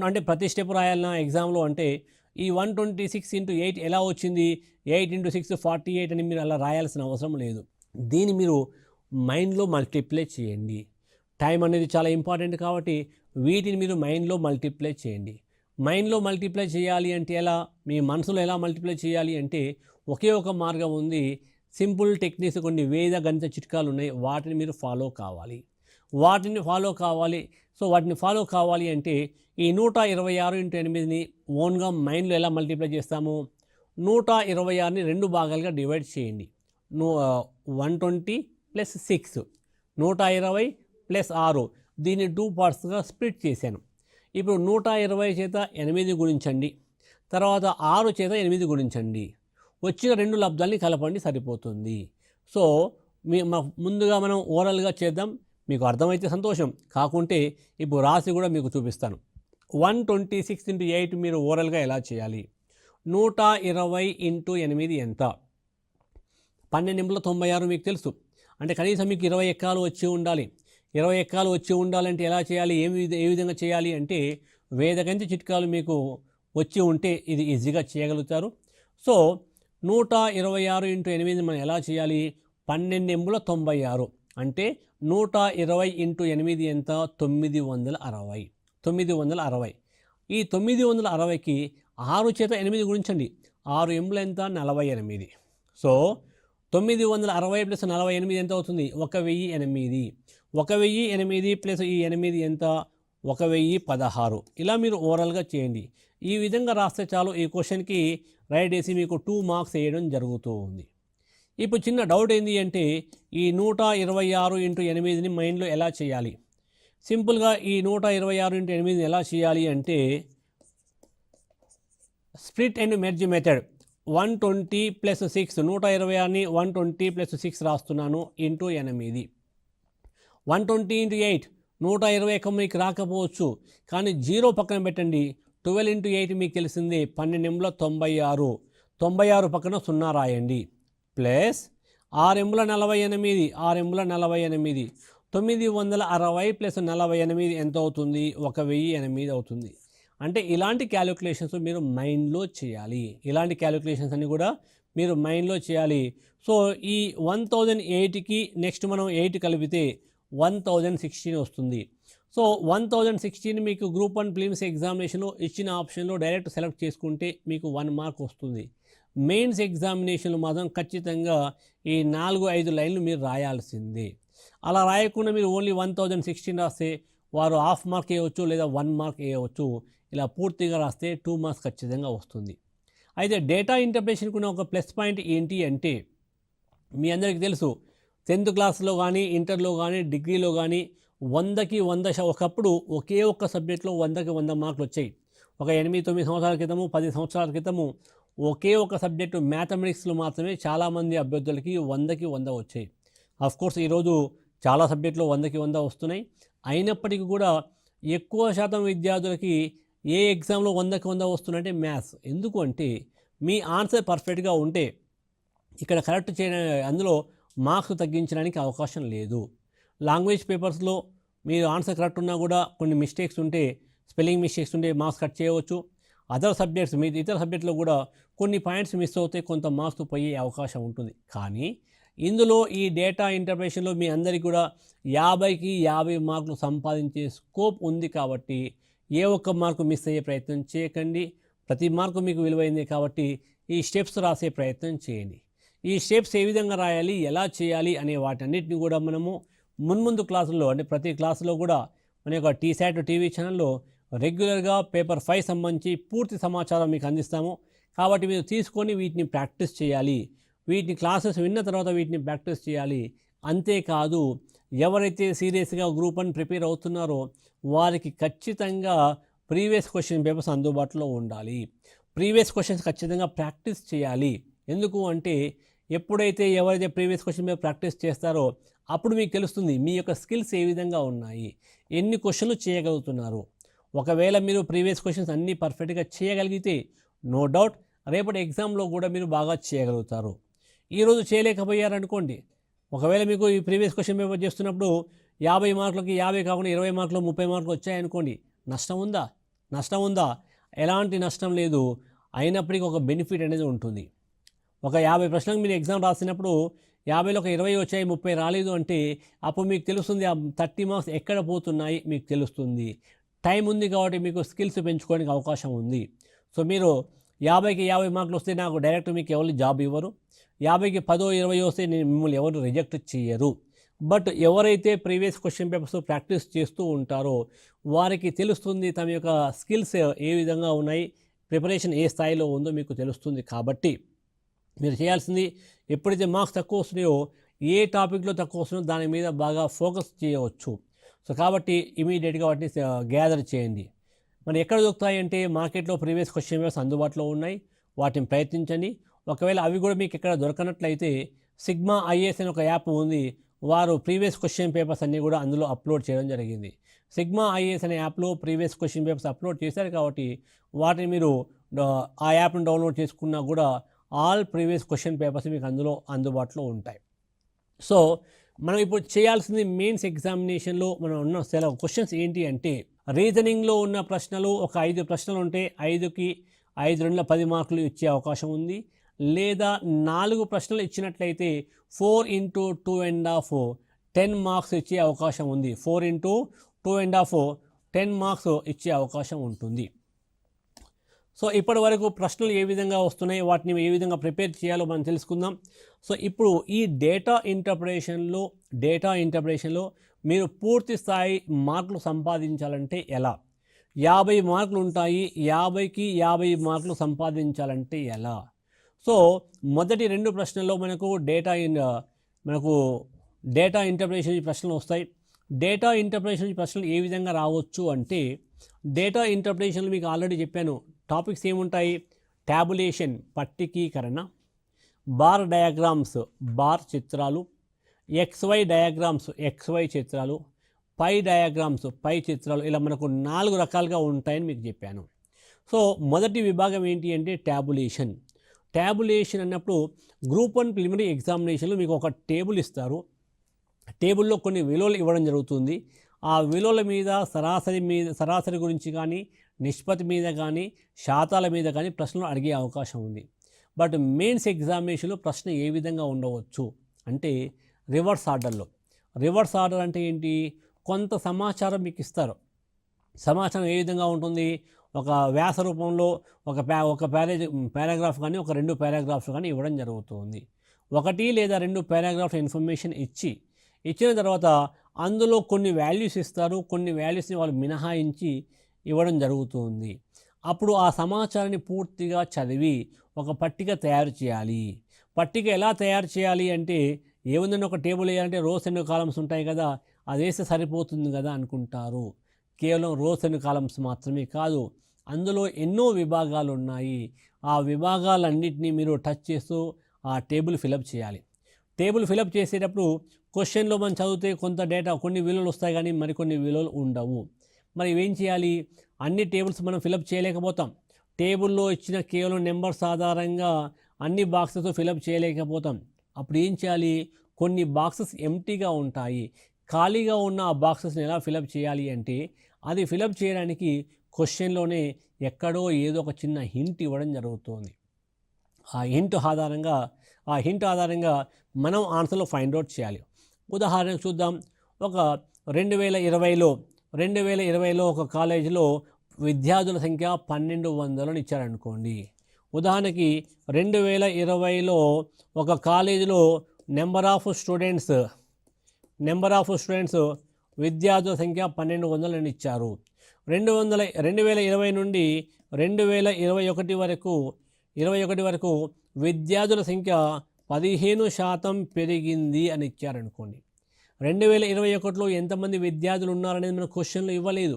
అంటే ప్రతి స్టెప్ రాయాలన్నా ఎగ్జామ్లో అంటే ఈ 126 into 8 ఎలా వచ్చింది, 8 into 6 48 అని మీరు అలా రాయాల్సిన అవసరం లేదు. దీన్ని మీరు మైండ్లో మల్టిప్లై చేయండి. టైం అనేది చాలా ఇంపార్టెంట్ కాబట్టి వీటిని మీరు మైండ్లో మల్టిప్లై చేయండి. మైండ్లో మల్టిప్లై చేయాలి అంటే ఎలా, మీ మనసులో ఎలా మల్టిప్లై చేయాలి అంటే ఒకే ఒక మార్గం ఉంది. సింపుల్ టెక్నిక్స్, కొన్ని వేద గణిత చిట్కాలు ఉన్నాయి, వాటిని మీరు ఫాలో కావాలి. సో వాటిని ఫాలో కావాలి అంటే ఈ 126 into 8ని ఓన్గా మైండ్లో ఎలా మల్టిప్లై చేస్తాము, 126ని 2 భాగాలుగా డివైడ్ చేయండి. 120 plus 6, 120 plus 6, దీన్ని 2 పార్ట్స్గా స్ప్లిట్ చేశాను. ఇప్పుడు 120 చేత 8 గుణించండి, తర్వాత 6 చేత 8 గుణించండి, వచ్చిన 2 లబ్ధాలని కలపండి, సరిపోతుంది. సో ముందుగా మనం ఓరల్గా చేద్దాం, మీకు అర్థమైతే సంతోషం, కాకుంటే ఇప్పుడు రాసి కూడా మీకు చూపిస్తాను. 126 into 8 మీరు ఓరల్గా ఎలా చేయాలి. 120 into 8 ఎంత, 12 96 మీకు తెలుసు. అంటే కనీసం మీకు 20 ఎక్కాలు వచ్చి ఉండాలి. 20 ఎకరాలు వచ్చి ఉండాలంటే ఎలా చేయాలి, ఏ విధంగా చేయాలి అంటే వేదగంతి చిట్కాలు మీకు వచ్చి ఉంటే ఇది ఈజీగా చేయగలుగుతారు. సో 126 ఇంటూ 8 మనం ఎలా చేయాలి, 12 ఎంబుల 96 అంటే 120 ఇంటూ 8 ఎంత, 960. 960. ఈ 960కి 6 చేత 8 గుణించండి, 6 ఎంబులు ఎంత, 48. సో 960 ప్లస్ 48 ఎంత అవుతుంది, 1008. 1008 ప్లస్ ఈ 8 ఎంత, 1016. ఇలా మీరు ఓవరాల్గా చేయండి. ఈ విధంగా రాస్తే చాలు, ఈ క్వశ్చన్కి రైట్ వేసి మీకు 2 మార్క్స్ వేయడం జరుగుతూ ఉంది. ఇప్పుడు చిన్న డౌట్ ఏంటి అంటే ఈ 126 ఇంటూ 8ని మైండ్లో ఎలా చేయాలి. సింపుల్గా ఈ 126 ఇంటూ 8ని ఎలా చేయాలి అంటే split and merge method. 120 plus 6, 126ని 120 plus 6 రాస్తున్నాను ఇంటూ 8. 120 ఇంటూ 8, 120 మీకు రాకపోవచ్చు కానీ 0 పక్కన పెట్టండి. 12 ఇంటూ 8 మీకు తెలిసింది 12 ఎంబుల 96. 96 పక్కన 0 రాయండి. ప్లస్ 6 ఎంబుల 48. 6 ఎంబుల 48. 960 ప్లస్ 48 ఎంత అవుతుంది, 1008 అవుతుంది. అంటే ఇలాంటి క్యాలిక్యులేషన్స్ మీరు మైండ్లో చేయాలి. ఇలాంటి క్యాలిక్యులేషన్స్ అన్నీ కూడా మీరు మైండ్లో చేయాలి. సో ఈ 1008కి నెక్స్ట్ మనం 8 కలిపితే 1016 వస్తుంది. సో 1016 మీకు గ్రూప్ 1 ప్రిలిమ్స్ ఎగ్జామినేషన్లో ఇచ్చిన ఆప్షన్లో డైరెక్ట్ సెలెక్ట్ చేసుకుంటే మీకు 1 మార్క్ వస్తుంది. మెయిన్స్ ఎగ్జామినేషన్లో మాత్రం ఖచ్చితంగా ఈ 4-5 లైన్లు మీరు రాయాల్సిందే. అలా రాయకుండా మీరు ఓన్లీ 1016 రాస్తే వారు హాఫ్ మార్క్ వేయవచ్చు లేదా 1 మార్క్ వేయవచ్చు. ఇలా పూర్తిగా రాస్తే 2 మార్క్స్ ఖచ్చితంగా వస్తుంది. అయితే డేటా ఇంటర్ప్రిటేషన్కి ఉన్న ఒక ప్లస్ పాయింట్ ఏంటి అంటే మీ అందరికీ తెలుసు 10th క్లాస్లో కానీ ఇంటర్లో కానీ డిగ్రీలో కానీ 100కి 100 ఒకప్పుడు ఒకే ఒక్క సబ్జెక్ట్లో 100కి 100 మార్కులు వచ్చాయి. ఒక 8-9 సంవత్సరాల క్రితము 10 సంవత్సరాల క్రితము ఒకే ఒక సబ్జెక్టు మ్యాథమెటిక్స్లో మాత్రమే చాలామంది అభ్యర్థులకి 100కి 100 వచ్చాయి. కోర్స్ ఈరోజు చాలా సబ్జెక్టులో 100కి 100 వస్తున్నాయి. అయినప్పటికీ కూడా ఎక్కువ శాతం విద్యార్థులకి ఏ ఎగ్జామ్లో 100కి 100 వస్తున్నాయంటే మ్యాథ్స్. ఎందుకు అంటే మీ ఆన్సర్ పర్ఫెక్ట్గా ఉంటే ఇక్కడ కరెక్ట్ చేయడం అందులో మార్క్స్ తగ్గించడానికి అవకాశం లేదు. లాంగ్వేజ్ పేపర్స్లో మీరు ఆన్సర్ కరెక్ట్ ఉన్నా కూడా కొన్ని మిస్టేక్స్ ఉంటే, స్పెల్లింగ్ మిస్టేక్స్ ఉంటే మార్క్స్ కట్ చేయవచ్చు. అదర్ సబ్జెక్ట్స్ మీ ఇతర సబ్జెక్టులో కూడా కొన్ని పాయింట్స్ మిస్ అవుతే కొంత మార్క్స్ పోయే అవకాశం ఉంటుంది. కానీ ఇందులో ఈ డేటా ఇంటర్ప్రిటేషన్లో మీ అందరికీ కూడా 50కి 50 మార్కులు సంపాదించే స్కోప్ ఉంది. కాబట్టి ఏ ఒక్క మార్కు మిస్ అయ్యే ప్రయత్నం చేయకండి. ప్రతి మార్కు మీకు విలువైంది కాబట్టి ఈ స్టెప్స్ రాసే ప్రయత్నం చేయండి. ఈ స్టెప్స్ ఏ విధంగా రాయాలి, ఎలా చేయాలి అనే వాటన్నిటిని కూడా మనము మున్ముందు క్లాసుల్లో అంటే ప్రతి క్లాసులో కూడా మన యొక్క టీశాట్ టీవీ ఛానల్లో రెగ్యులర్గా పేపర్ 5 సంబంధించి పూర్తి సమాచారం మీకు అందిస్తాము. కాబట్టి మీరు తీసుకొని వీటిని ప్రాక్టీస్ చేయాలి. వీటిని క్లాసెస్ విన్న తర్వాత వీటిని ప్రాక్టీస్ చేయాలి. అంతేకాదు ఎవరైతే సీరియస్గా గ్రూప్ 1 ప్రిపేర్ అవుతున్నారో వారికి ఖచ్చితంగా ప్రీవియస్ క్వశ్చన్ పేపర్స్ అందుబాటులో ఉండాలి. ప్రీవియస్ క్వశ్చన్స్ ఖచ్చితంగా ప్రాక్టీస్ చేయాలి. ఎందుకు అంటే ఎప్పుడైతే ఎవరైతే ప్రీవియస్ క్వశ్చన్ పేపర్ ప్రాక్టీస్ చేస్తారో అప్పుడు మీకు తెలుస్తుంది మీ యొక్క స్కిల్స్ ఏ విధంగా ఉన్నాయి, ఎన్ని క్వశ్చన్లు చేయగలుగుతున్నారు. ఒకవేళ మీరు ప్రీవియస్ క్వశ్చన్స్ అన్నీ పర్ఫెక్ట్గా చేయగలిగితే నో డౌట్ రేపటి ఎగ్జామ్లో కూడా మీరు బాగా చేయగలుగుతారు. ఈరోజు చేయలేకపోయారనుకోండి, ఒకవేళ మీకు ఈ ప్రీవియస్ క్వశ్చన్ పేపర్ చేస్తున్నప్పుడు 50 మార్కులకి 50 కాకుండా 20 మార్కులు 30 మార్కులు వచ్చాయనుకోండి, నష్టం ఉందా? నష్టం ఉందా? ఎలాంటి నష్టం లేదు. అయినప్పటికీ ఒక బెనిఫిట్ అనేది ఉంటుంది. ఒక 50 ప్రశ్నలకు మీరు ఎగ్జామ్ రాసినప్పుడు 50లో ఒక 20 వచ్చాయి, 30 రాలేదు అంటే అప్పుడు మీకు తెలుస్తుంది ఆ 30 మార్క్స్ ఎక్కడ పోతున్నాయి మీకు తెలుస్తుంది. టైం ఉంది కాబట్టి మీకు స్కిల్స్ పెంచుకోవడానికి అవకాశం ఉంది. సో మీరు 50కి 50 మార్కులు వస్తే నాకు డైరెక్ట్ మీకు ఎవరు జాబ్ ఇవ్వరు. 50కి 10-20 వస్తే నేను మిమ్మల్ని ఎవరు రిజెక్ట్ చేయరు. బట్ ఎవరైతే ప్రీవియస్ క్వశ్చన్ పేపర్స్ ప్రాక్టీస్ చేస్తూ ఉంటారో వారికి తెలుస్తుంది తమ యొక్క స్కిల్స్ ఏ విధంగా ఉన్నాయి, ప్రిపరేషన్ ఏ స్థాయిలో ఉందో మీకు తెలుస్తుంది. కాబట్టి మీరు చేయాల్సింది ఎప్పుడైతే మార్క్స్ తక్కువ వస్తున్నాయో ఏ టాపిక్లో తక్కువ వస్తున్నాయో దాని మీద బాగా ఫోకస్ చేయవచ్చు. సో కాబట్టి ఇమీడియట్గా వాటిని గ్యాదర్ చేయండి. మరి ఎక్కడ దొరుకుతాయి అంటే మార్కెట్లో ప్రీవియస్ క్వశ్చన్ పేపర్స్ అందుబాటులో ఉన్నాయి, వాటిని ప్రయత్నించండి. ఒకవేళ అవి కూడా మీకు ఎక్కడ దొరకనట్లయితే సిగ్మా ఐఏఎస్ అనే ఒక యాప్ ఉంది. వారు ప్రీవియస్ క్వశ్చన్ పేపర్స్ అన్నీ కూడా అందులో అప్లోడ్ చేయడం జరిగింది. సిగ్మా ఐఏఎస్ అనే యాప్లో ప్రీవియస్ క్వశ్చన్ పేపర్స్ అప్లోడ్ చేశారు కాబట్టి వాటిని మీరు ఆ యాప్ని డౌన్లోడ్ చేసుకున్నా కూడా ఆల్ ప్రీవియస్ క్వశ్చన్ పేపర్స్ మీకు అందులో అందుబాటులో ఉంటాయి. సో మనం ఇప్పుడు చేయాల్సింది మెయిన్స్ ఎగ్జామినేషన్లో మనం ఉన్న సెలవు క్వశ్చన్స్ ఏంటి అంటే రీజనింగ్లో ఉన్న ప్రశ్నలు ఒక 5 ప్రశ్నలు ఉంటే 5కి 5 2 10 మార్కులు ఇచ్చే అవకాశం ఉంది. లేదా 4 ప్రశ్నలు ఇచ్చినట్లయితే 4 ఇంటూ 2.5 10 మార్క్స్ ఇచ్చే అవకాశం ఉంది. 4 ఇంటూ 2.5 10 మార్క్స్ ఇచ్చే అవకాశం ఉంటుంది. సో ఇప్పటి వరకు ప్రశ్నలు ఏ విధంగా వస్తున్నాయి, వాటిని ఏ విధంగా ప్రిపేర్ చేయాలో మనం తెలుసుకుందాం. సో ఇప్పుడు ఈ డేటా ఇంటర్ప్రిటేషన్లో మీరు పూర్తి స్థాయి మార్కులు సంపాదించాలంటే ఎలా, 50 మార్కులు ఉంటాయి, 50కి 50 మార్కులు సంపాదించాలంటే ఎలా? సో మొదటి 2 ప్రశ్నల్లో మనకు డేటా ఇంటర్ప్రిటేషన్ ప్రశ్నలు వస్తాయి. డేటా ఇంటర్ప్రిటేషన్ ప్రశ్నలు ఏ విధంగా రావచ్చు అంటే డేటా ఇంటర్ప్రిటేషన్లు మీకు ఆల్రెడీ చెప్పాను. టాపిక్స్ ఏముంటాయి? ట్యాబులేషన్ పట్టికీకరణ, బార్ డయాగ్రామ్స్ బార్ చిత్రాలు, XY డయాగ్రామ్స్ XY చిత్రాలు, పై డయాగ్రామ్స్ పై చిత్రాలు, ఇలా మనకు 4 రకాలుగా ఉంటాయని మీకు చెప్పాను. సో మొదటి విభాగం ఏంటి అంటే ట్యాబులేషన్ అన్నప్పుడు గ్రూప్ 1 ప్రిలిమినరీ ఎగ్జామినేషన్లో మీకు ఒక టేబుల్ ఇస్తారు. టేబుల్లో కొన్ని విలువలు ఇవ్వడం జరుగుతుంది. ఆ విలువల మీద సరాసరి గురించి కానీ, నిష్పత్తి మీద కానీ, శాతాల మీద కానీ ప్రశ్నలు అడిగే అవకాశం ఉంది. బట్ మెయిన్స్ ఎగ్జామినేషన్లో ప్రశ్న ఏ విధంగా ఉండవచ్చు అంటే రివర్స్ ఆర్డర్ అంటే ఏంటి? కొంత సమాచారం మీకు ఇస్తారు. సమాచారం ఏ విధంగా ఉంటుంది? ఒక వ్యాస రూపంలో ఒక పారాగ్రాఫ్ కానీ, ఒక 2 పారాగ్రాఫ్స్ కానీ ఇవ్వడం జరుగుతుంది. 1 లేదా 2 పారాగ్రాఫ్ ఇన్ఫర్మేషన్ ఇచ్చిన తర్వాత అందులో కొన్ని వాల్యూస్ ఇస్తారు. కొన్ని వాల్యూస్ని వాళ్ళు మినహాయించి ఇవ్వడం జరుగుతుంది. అప్పుడు ఆ సమాచారాన్ని పూర్తిగా చదివి ఒక పట్టిక తయారు చేయాలి. పట్టిక ఎలా తయారు చేయాలి అంటే ఏముందని ఒక టేబుల్ వేయాలంటే రోస్ అండ్ కాలమ్స్ ఉంటాయి కదా, అది వేస్తే సరిపోతుంది కదా అనుకుంటారు. కేవలం రోస్ అండ్ కాలమ్స్ మాత్రమే కాదు, అందులో ఎన్నో విభాగాలు ఉన్నాయి. ఆ విభాగాలన్నింటినీ మీరు టచ్ చేస్తూ ఆ టేబుల్ ఫిలప్ చేయాలి. టేబుల్ ఫిలప్ చేసేటప్పుడు క్వశ్చన్లో మనం చదివితే కొంత డేటా కొన్ని విలువలు వస్తాయి కానీ మరికొన్ని విలువలు ఉండవు. మరి ఏం చేయాలి? అన్ని టేబుల్స్ మనం ఫిలప్ చేయలేకపోతాం. టేబుల్లో ఇచ్చిన కేవలం నెంబర్స్ ఆధారంగా అన్ని బాక్సెస్ ఫిలప్ చేయలేకపోతాం. అప్పుడు ఏం చేయాలి? కొన్ని బాక్సెస్ ఎంటీగా ఉంటాయి. ఖాళీగా ఉన్న ఆ బాక్సెస్ని ఎలా ఫిలప్ చేయాలి అంటే అది ఫిలప్ చేయడానికి క్వశ్చన్లోనే ఎక్కడో ఏదో ఒక చిన్న హింట్ ఇవ్వడం జరుగుతుంది. ఆ హింట్ ఆధారంగా మనం ఆన్సర్లో ఫైండ్ అవుట్ చేయాలి. ఉదాహరణకు చూద్దాం. ఒక 2020లో ఒక కాలేజీలో విద్యార్థుల సంఖ్య 1200 ఇచ్చారనుకోండి. ఉదాహరణకి 2020లో ఒక కాలేజీలో నెంబర్ ఆఫ్ స్టూడెంట్స్ విద్యార్థుల సంఖ్య 1200 అని ఇచ్చారు. 2020 నుండి 2021 వరకు విద్యార్థుల సంఖ్య 15% పెరిగింది అని ఇచ్చారనుకోండి. 2021లో ఎంతమంది విద్యార్థులు ఉన్నారనేది మన క్వశ్చన్లో ఇవ్వలేదు.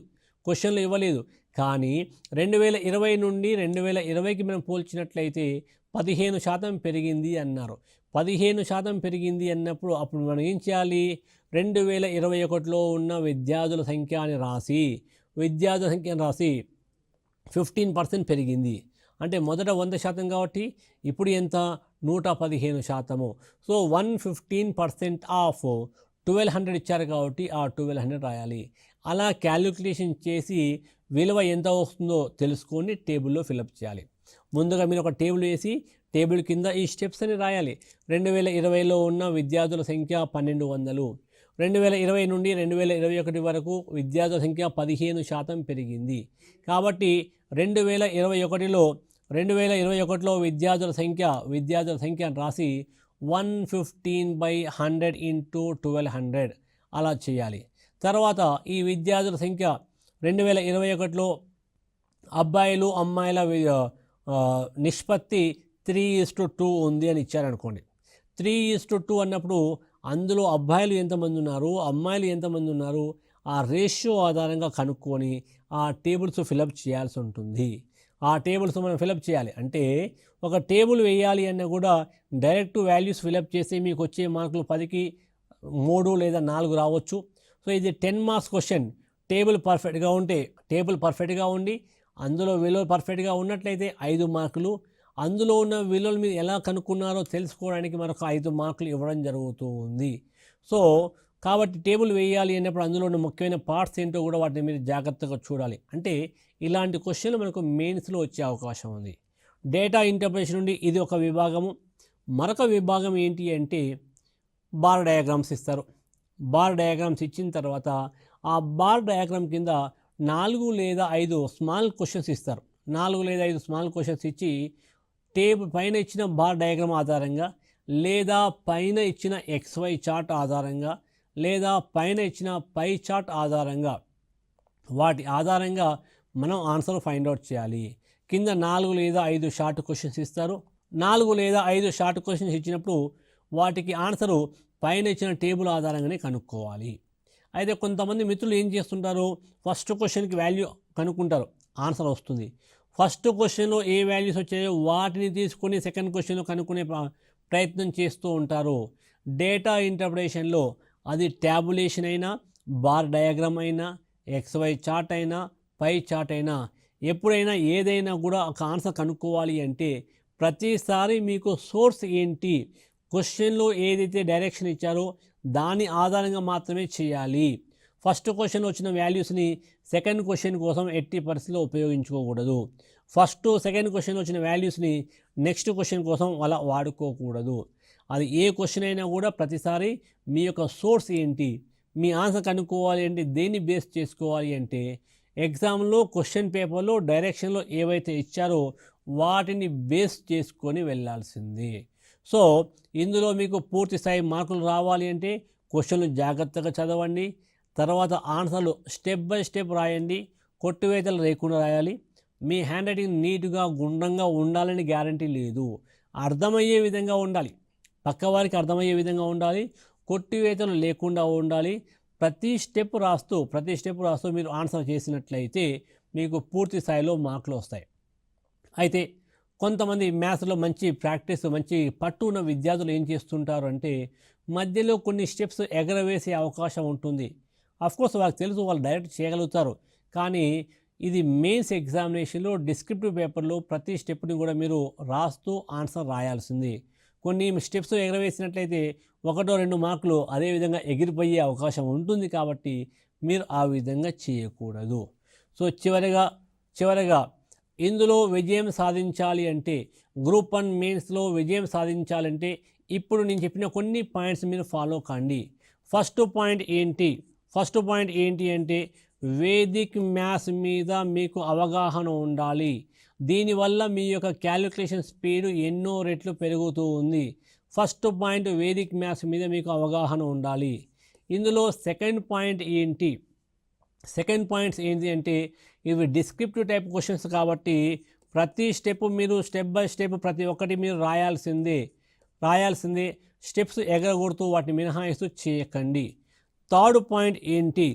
కానీ 2020 నుండి 2020కి మనం పోల్చినట్లయితే 15% పెరిగింది అన్నారు. 15% పెరిగింది అన్నప్పుడు అప్పుడు మనం ఏం చేయాలి? 2021లో ఉన్న విద్యార్థుల సంఖ్యని రాసి 15% పెరిగింది అంటే మొదట 100% కాబట్టి ఇప్పుడు ఎంత? 115%. సో 115% ఆఫ్ 1200 ఇచ్చారు కాబట్టి ఆ 1200 రాయాలి. అలా క్యాలిక్యులేషన్ చేసి విలువ ఎంత వస్తుందో తెలుసుకొని టేబుల్లో ఫిలప్ చేయాలి. ముందుగా మీరు ఒక టేబుల్ వేసి టేబుల్ కింద ఈ స్టెప్స్ అని రాయాలి. 2020లో ఉన్న విద్యార్థుల సంఖ్య 1200. 2020 నుండి 2021 వరకు విద్యార్థుల సంఖ్య 15% పెరిగింది. కాబట్టి 2021లో విద్యార్థుల సంఖ్యను రాసి 115/100 ఇంటూ 1200 అలా చేయాలి. తర్వాత ఈ విద్యార్థుల సంఖ్య 2021లో అబ్బాయిలు అమ్మాయిల నిష్పత్తి 3:2 ఉంది అని ఇచ్చారనుకోండి. 3:2 అన్నప్పుడు అందులో అబ్బాయిలు ఎంతమంది ఉన్నారు, అమ్మాయిలు ఎంతమంది ఉన్నారు, ఆ రేషియో ఆధారంగా కనుక్కొని ఆ టేబుల్స్ ఫిలప్ చేయాల్సి ఉంటుంది. ఆ టేబుల్స్ మనం ఫిలప్ చేయాలి. అంటే ఒక టేబుల్ వేయాలి అన్నా కూడా డైరెక్ట్ వాల్యూస్ ఫిలప్ చేస్తే మీకు వచ్చే మార్కులు 10కి 3 లేదా 4 రావచ్చు. సో ఇది 10 మార్క్స్ క్వశ్చన్. టేబుల్ పర్ఫెక్ట్గా ఉండి అందులో విలువలు పర్ఫెక్ట్గా ఉన్నట్లయితే 5 మార్కులు. అందులో ఉన్న విలువలు మీరు ఎలా కనుక్కున్నారో తెలుసుకోవడానికి మరొక 5 మార్కులు ఇవ్వడం జరుగుతుంది. సో కాబట్టి టేబుల్ వేయాలి అన్నప్పుడు అందులో ఉన్న ముఖ్యమైన పార్ట్స్ ఏంటో కూడా వాటిని మీరు జాగ్రత్తగా చూడాలి. అంటే ఇలాంటి క్వశ్చన్లు మనకు మెయిన్స్లో వచ్చే అవకాశం ఉంది. డేటా ఇంటర్ప్రిటేషన్ నుండి ఇది ఒక విభాగము. మరొక విభాగం ఏంటి అంటే బార్ డయాగ్రామ్స్ ఇస్తారు. బార్ డయాగ్రామ్స్ ఇచ్చిన తర్వాత ఆ బార్ డయాగ్రామ్ కింద 4 లేదా 5 స్మాల్ క్వశ్చన్స్ ఇస్తారు. 4 లేదా 5 స్మాల్ క్వశ్చన్స్ ఇచ్చి టేబుల్ పైన ఇచ్చిన బార్ డయాగ్రామ్ ఆధారంగా, లేదా పైన ఇచ్చిన XY చార్ట్ ఆధారంగా, లేదా పైన ఇచ్చిన పై చార్ట్ ఆధారంగా, వాటి ఆధారంగా మనం ఆన్సర్ ఫైండ్ అవుట్ చేయాలి. కింద 4 లేదా 5 షార్ట్ క్వశ్చన్స్ ఇస్తారు. 4 లేదా 5 షార్ట్ క్వశ్చన్స్ ఇచ్చినప్పుడు వాటికి ఆన్సరు పైన ఇచ్చిన టేబుల్ ఆధారంగానే కనుక్కోవాలి. అయితే కొంతమంది మిత్రులు ఏం చేస్తుంటారు, ఫస్ట్ క్వశ్చన్కి వాల్యూ కనుక్కుంటారు, ఆన్సర్ వస్తుంది. ఫస్ట్ క్వశ్చన్లో ఏ వాల్యూస్ వచ్చాయో వాటిని తీసుకొని సెకండ్ క్వశ్చన్లో కనుక్కునే ప్రయత్నం చేస్తూ ఉంటారు. డేటా ఇంటర్ప్రిటేషన్లో అది ట్యాబులేషన్ అయినా, బార్ డయాగ్రామ్ అయినా, XY చార్ట్ అయినా, పై చార్ట్ అయినా, ఎప్పుడైనా ఏదైనా కూడా ఒక ఆన్సర్ కనుక్కోవాలి అంటే ప్రతిసారి మీకు సోర్స్ ఏంటి, క్వశ్చన్లో ఏదైతే డైరెక్షన్ ఇచ్చారో దాని ఆధారంగా మాత్రమే చేయాలి. ఫస్ట్ క్వశ్చన్లో వచ్చిన వాల్యూస్ని సెకండ్ క్వశ్చన్ కోసం ఎట్టి పరిస్థితిలో ఉపయోగించుకోకూడదు. ఫస్ట్ సెకండ్ క్వశ్చన్లో వచ్చిన వాల్యూస్ని నెక్స్ట్ క్వశ్చన్ కోసం అలా వాడుకోకూడదు. అది ఏ క్వశ్చన్ అయినా కూడా ప్రతిసారి మీ యొక్క సోర్స్ ఏంటి, మీ ఆన్సర్ కనుక్కోవాలి అంటే దేన్ని బేస్ చేసుకోవాలి అంటే ఎగ్జామ్లో క్వశ్చన్ పేపర్లో డైరెక్షన్లో ఏవైతే ఇచ్చారో వాటిని బేస్ చేసుకొని వెళ్ళాల్సిందే. సో ఇందులో మీకు పూర్తి స్థాయి మార్కులు రావాలి అంటే క్వశ్చన్లు జాగ్రత్తగా చదవండి, తర్వాత ఆన్సర్లు స్టెప్ బై స్టెప్ రాయండి, కొట్టువేతలు లేకుండా రాయాలి. మీ హ్యాండ్ రైటింగ్ నీట్గా గుండ్రంగా ఉండాలని గ్యారంటీ లేదు, అర్థమయ్యే విధంగా ఉండాలి, పక్కవారికి అర్థమయ్యే విధంగా ఉండాలి, కొట్టువేతలు లేకుండా ఉండాలి. ప్రతి స్టెప్ రాస్తూ మీరు ఆన్సర్ చేసినట్లయితే మీకు పూర్తి స్థాయిలో మార్కులు వస్తాయి. అయితే కొంతమంది మ్యాథ్స్లో మంచి ప్రాక్టీస్, మంచి పట్టు ఉన్న విద్యార్థులు ఏం చేస్తుంటారు అంటే మధ్యలో కొన్ని స్టెప్స్ ఎగరవేసే అవకాశం ఉంటుంది. అఫ్కోర్స్ వాళ్ళకి తెలుసు, వాళ్ళు డైరెక్ట్ చేయగలుగుతారు. కానీ ఇది మెయిన్స్ ఎగ్జామినేషన్లో డిస్క్రిప్టివ్ పేపర్లో ప్రతి స్టెప్ని కూడా మీరు రాస్తూ ఆన్సర్ రాయాల్సింది. కొన్ని స్టెప్స్ ఎగరవేసినట్లయితే 1-2 మార్కులు అదేవిధంగా ఎగిరిపోయే అవకాశం ఉంటుంది. కాబట్టి మీరు ఆ విధంగా చేయకూడదు. సో చివరగా ఇందులో విజయం సాధించాలి అంటే, గ్రూప్ 1 మెయిన్స్లో విజయం సాధించాలంటే ఇప్పుడు నేను చెప్పిన కొన్ని పాయింట్స్ మీరు ఫాలో కండి. ఫస్ట్ పాయింట్ ఏంటి అంటే వేదిక్ మ్యాథ్స్ మీద మీకు అవగాహన ఉండాలి. దీనివల్ల మీ యొక్క క్యాలిక్యులేషన్ స్పీడ్ ఎన్నో రెట్లు పెరుగుతూ ఉంది. ఫస్ట్ పాయింట్ వేదిక్ మ్యాథ్స్ మీద మీకు అవగాహన ఉండాలి. ఇందులో సెకండ్ పాయింట్స్ ఏంటి అంటే ఇవి డిస్క్రిప్టివ్ టైప్ క్వశ్చన్స్ కాబట్టి ప్రతి స్టెప్ మీరు స్టెప్ బై స్టెప్ ప్రతి ఒక్కటి మీరు రాయాల్సిందే. స్టెప్స్ ఎగరగొడుతూ వాటిని మినహాయిస్తూ చేయకండి. థర్డ్ పాయింట్ ఏంటి,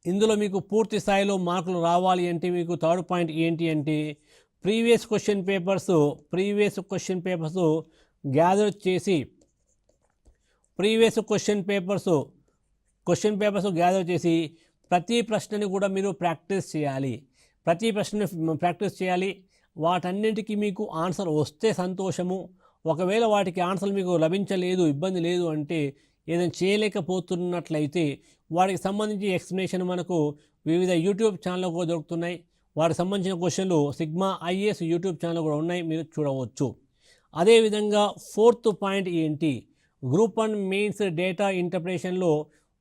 ఇందులో మీకు పూర్తి స్థాయిలో మార్కులు రావాలి అంటే మీకు థర్డ్ పాయింట్ ఏంటి అంటే ప్రీవియస్ క్వశ్చన్ పేపర్స్ గ్యాదర్ చేసి ప్రతి ప్రశ్నని కూడా మీరు ప్రాక్టీస్ చేయాలి. వాటన్నింటికి మీకు ఆన్సర్ వస్తే సంతోషము. ఒకవేళ వాటికి ఆన్సర్ మీకు లభించలేదు, ఇబ్బంది లేదు అంటే, ఏదైనా చేయలేకపోతున్నట్లయితే వాటికి సంబంధించి ఎక్స్ప్లెనేషన్ మనకు వివిధ యూట్యూబ్ ఛానల్లో కూడా దొరుకుతున్నాయి. వాటికి సంబంధించిన క్వశ్చన్లు సిగ్మా ఐఏఎస్ యూట్యూబ్ ఛానల్ కూడా ఉన్నాయి, మీరు చూడవచ్చు. అదేవిధంగా ఫోర్త్ పాయింట్ ఏంటి, గ్రూప్ 1 మెయిన్స్ డేటా ఇంటర్ప్రిటేషన్లో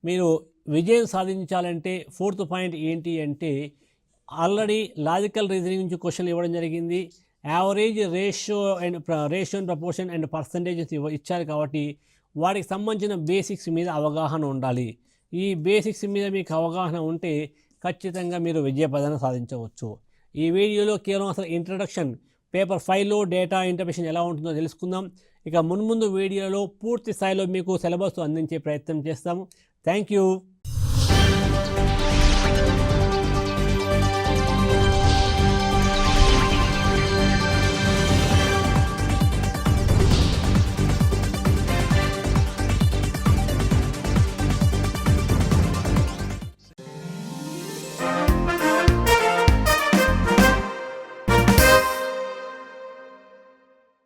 మీరు విజయం సాధించాలంటే ఫోర్త్ పాయింట్ ఏంటి అంటే ఆల్రెడీ లాజికల్ రీజనింగ్ నుంచి క్వశ్చన్లు ఇవ్వడం జరిగింది. Average ratio and proportion and percentages ఇచ్చారు కాబట్టి వాటికి సంబంధించిన బేసిక్స్ మీద అవగాహన ఉండాలి. ఈ బేసిక్స్ మీద మీకు అవగాహన ఉంటే ఖచ్చితంగా మీరు విజయపదన సాధించవచ్చు. ఈ వీడియోలో కేవలం అసలు ఇంట్రడక్షన్ పేపర్ 5లో డేటా ఇంటర్ప్రిటేషన్ ఎలా ఉంటుందో తెలుసుకుందాం. ఇక మున్ముందు వీడియోలో పూర్తి స్థాయిలో మీకు సిలబస్ అందించే ప్రయత్నం చేస్తాము. Thank you.